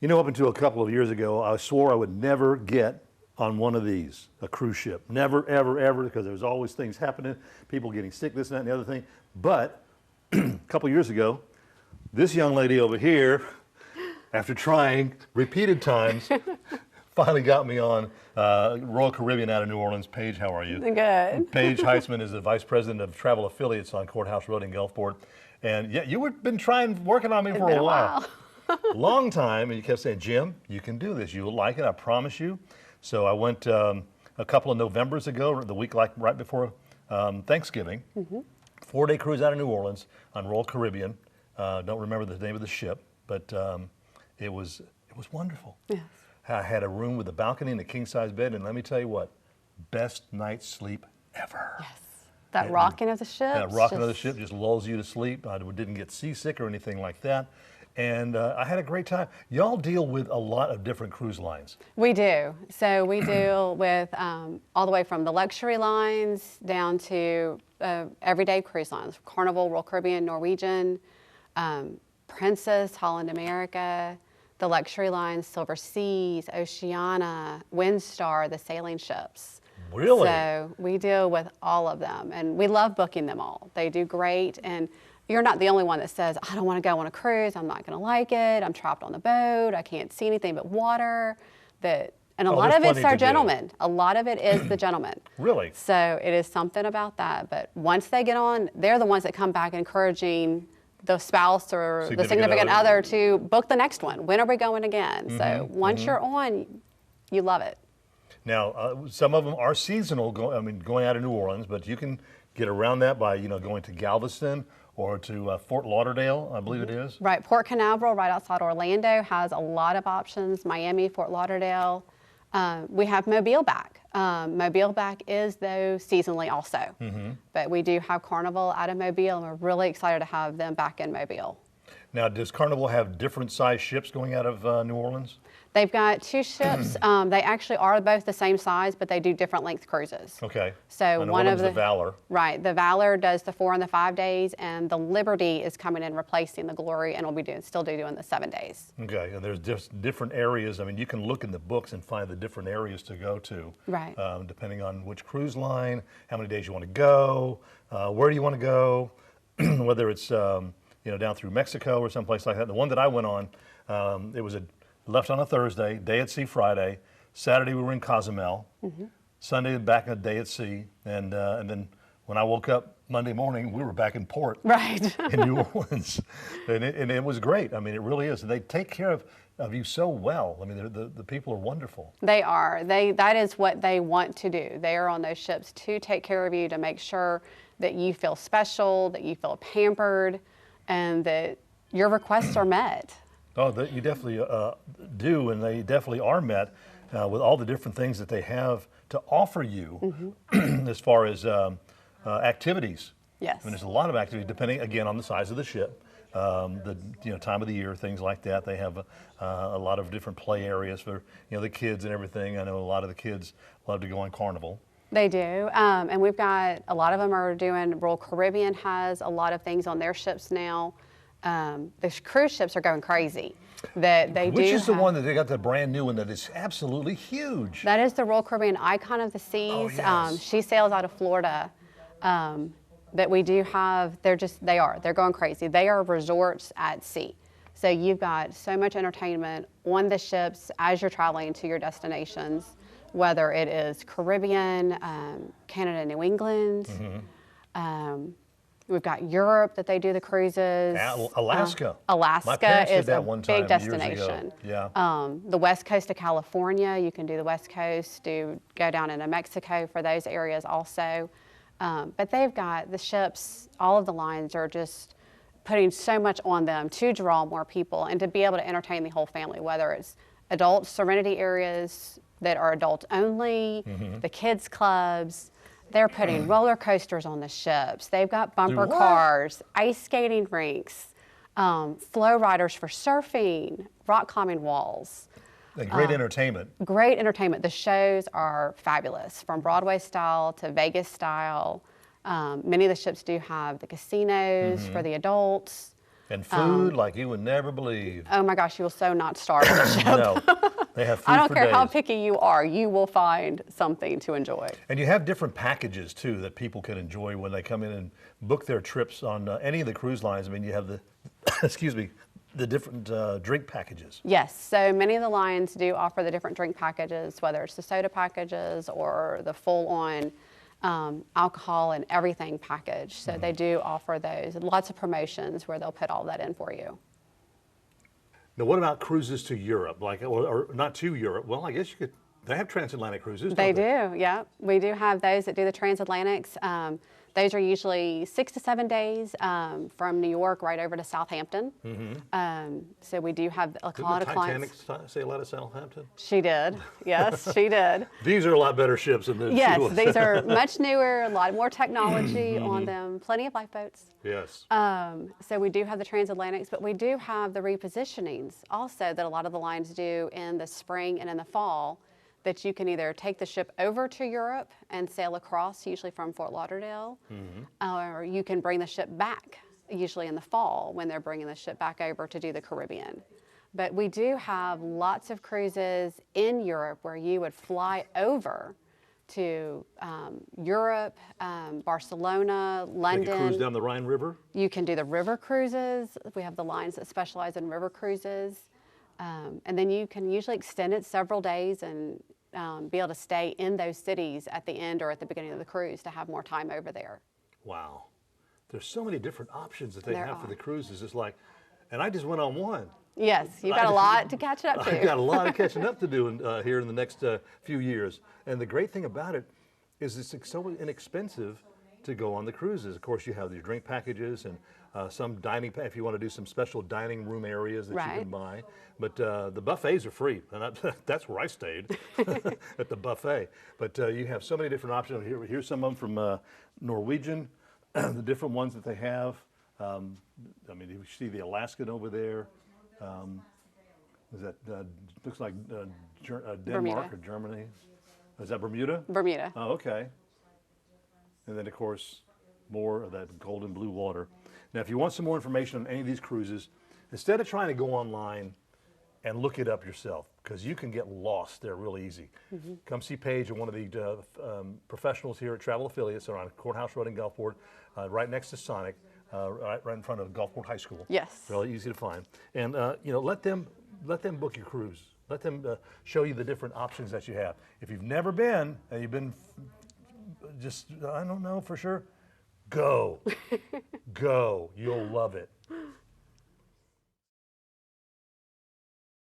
You know, up until a couple of years ago, I swore I would never get on one of these, a cruise ship. Never, ever, ever, because there was always things happening, people getting sick, this and that and the other thing. But a couple of years ago, this young lady over here, after trying repeated times, finally got me on Royal Caribbean out of New Orleans. Paige, how are you? Good. Paige Heisman is the Vice President of Travel Affiliates on Courthouse Road in Gulfport. And yeah, you have been working on me for a while. Long time, and you kept saying, Jim, you can do this. You'll like it, I promise you. So I went a couple of Novembers ago, the week right before Thanksgiving, 4-day cruise out of New Orleans on Royal Caribbean. Don't remember the name of the ship, but it was wonderful. Yes. I had a room with a balcony and a king-size bed, and let me tell you what, best night's sleep ever. Yes. That rocking of the ship. That rocking of the ship just lulls you to sleep. I didn't get seasick or anything like that. And I had a great time. Y'all deal with a lot of different cruise lines. We do. So we deal with all the way from the luxury lines down to everyday cruise lines. Carnival, Royal Caribbean, Norwegian, Princess, Holland America, the luxury lines, Silver Seas, Oceana, Windstar, the sailing ships. Really? So we deal with all of them, and we love booking them all. They do great, and you're not the only one that says, I don't want to go on a cruise, I'm not going to like it, I'm trapped on the boat, I can't see anything but water. And a lot of it's our gentlemen. A lot of it is the gentlemen. Really? So it is something about that, but once they get on, they're the ones that come back encouraging the spouse or the significant other to book the next one. When are we going again? So once you're on, you love it. Now, some of them are seasonal, going out of New Orleans, but you can get around that by, going to Galveston or to Fort Lauderdale, I believe it is. Right, Port Canaveral, right outside Orlando, has a lot of options. Miami, Fort Lauderdale. We have Mobile back. Mobile back is, though, seasonally also. But we do have Carnival out of Mobile, and we're really excited to have them back in Mobile. Now, does Carnival have different size ships going out of New Orleans? They've got 2 ships. They actually are both the same size, but they do different length cruises. Okay. So one of the Valor. Right. The Valor does the 4 and the 5 days, and the Liberty is coming in replacing the Glory, and will be still doing the 7 days. Okay. And there's just different areas. I mean, you can look in the books and find the different areas to go to. Right. Depending on which cruise line, how many days you want to go, where do you want to go, whether it's down through Mexico or someplace like that. The one that I went on, it was left on a Thursday, day at sea Friday. Saturday we were in Cozumel. Sunday back a day at sea, and then when I woke up Monday morning, we were back in port. Right. In New Orleans, and it was great. I mean, it really is. And they take care of you so well. I mean, the people are wonderful. They are. That is what they want to do. They are on those ships to take care of you, to make sure that you feel special, that you feel pampered, and that your requests are met. Oh, you definitely do, and they definitely are met with all the different things that they have to offer you as far as activities. Yes. I mean, there's a lot of activities depending, again, on the size of the ship, the time of the year, things like that. They have a lot of different play areas for the kids and everything. I know a lot of the kids love to go on Carnival. They do, and we've got a lot of them are doing. Royal Caribbean has a lot of things on their ships now. The cruise ships are going crazy. Which is the one that they got, the brand new one that is absolutely huge? That is the Royal Caribbean Icon of the Seas. Oh, yes. She sails out of Florida. That we do have, they're going crazy. They are resorts at sea. So you've got so much entertainment on the ships as you're traveling to your destinations, whether it is Caribbean, Canada, New England. We've got Europe that they do the cruises. Alaska. Alaska is a big destination. Yeah. The west coast of California, you can do the west coast, go down into Mexico for those areas also. But they've got the ships, all of the lines are just putting so much on them to draw more people and to be able to entertain the whole family, whether it's adult serenity areas that are adult only, the kids clubs. They're putting roller coasters on the ships. They've got bumper cars, ice skating rinks, flow riders for surfing, rock climbing walls. Great entertainment. Great entertainment. The shows are fabulous, from Broadway style to Vegas style. Many of the ships do have the casinos for the adults. And food like you would never believe. Oh my gosh, you will so not starve on the ship. No, they have food I don't for care how days. picky you are, you will find something to enjoy. And you have different packages too that people can enjoy when they come in and book their trips on any of the cruise lines. I mean, you have the, excuse me, the different drink packages. Yes, so many of the lines do offer the different drink packages, whether it's the soda packages or the full-on alcohol and everything package. So they do offer those. Lots of promotions where they'll put all that in for you. Now, what about cruises to Europe? Like, or not to Europe? Well, I guess you could. They have transatlantic cruises. They don't do, yeah. We do have those that do the transatlantics. Those are usually 6 to 7 days from New York right over to Southampton. So we do have a lot of clients. Didn't the Titanic sail out of Southampton? She did, yes, she did. These are a lot better ships than this. Yes, these are much newer, a lot more technology on them, plenty of lifeboats. Yes. So we do have the transatlantics, but we do have the repositionings also that a lot of the lines do in the spring and in the fall, that you can either take the ship over to Europe and sail across, usually from Fort Lauderdale, or you can bring the ship back, usually in the fall when they're bringing the ship back over to do the Caribbean. But we do have lots of cruises in Europe where you would fly over to Europe, Barcelona, London. Take a cruise down the Rhine River? You can do the river cruises. We have the lines that specialize in river cruises. And then you can usually extend it several days and be able to stay in those cities at the end or at the beginning of the cruise to have more time over there. Wow. There's so many different options that they There have for are. the cruises. It's like, and I just went on one. You've got a lot to catch up to. I've got a lot of catching up to do here in the next few years. And the great thing about it is it's so inexpensive to go on the cruises. Of course, you have your drink packages and some dining, if you want to do some special dining room areas that you can buy. But the buffets are free, and that's where I stayed, at the buffet. But you have so many different options. Here's some of them from Norwegian, the different ones that they have. I mean, you see the Alaskan over there. Is that, looks like Denmark Bermuda. or Germany. Is that Bermuda? Bermuda. Oh, okay. And then, of course, more of that golden blue water. Now, if you want some more information on any of these cruises, instead of trying to go online and look it up yourself, because you can get lost there real easy. Come see Paige and one of the professionals here at Travel Affiliates. They're on Courthouse Road in Gulfport, right next to Sonic, right in front of Gulfport High School. Yes. Really easy to find. And let them book your cruise. Let them show you the different options that you have. If you've never been, and you've been just, I don't know for sure, go. Go. You'll love it.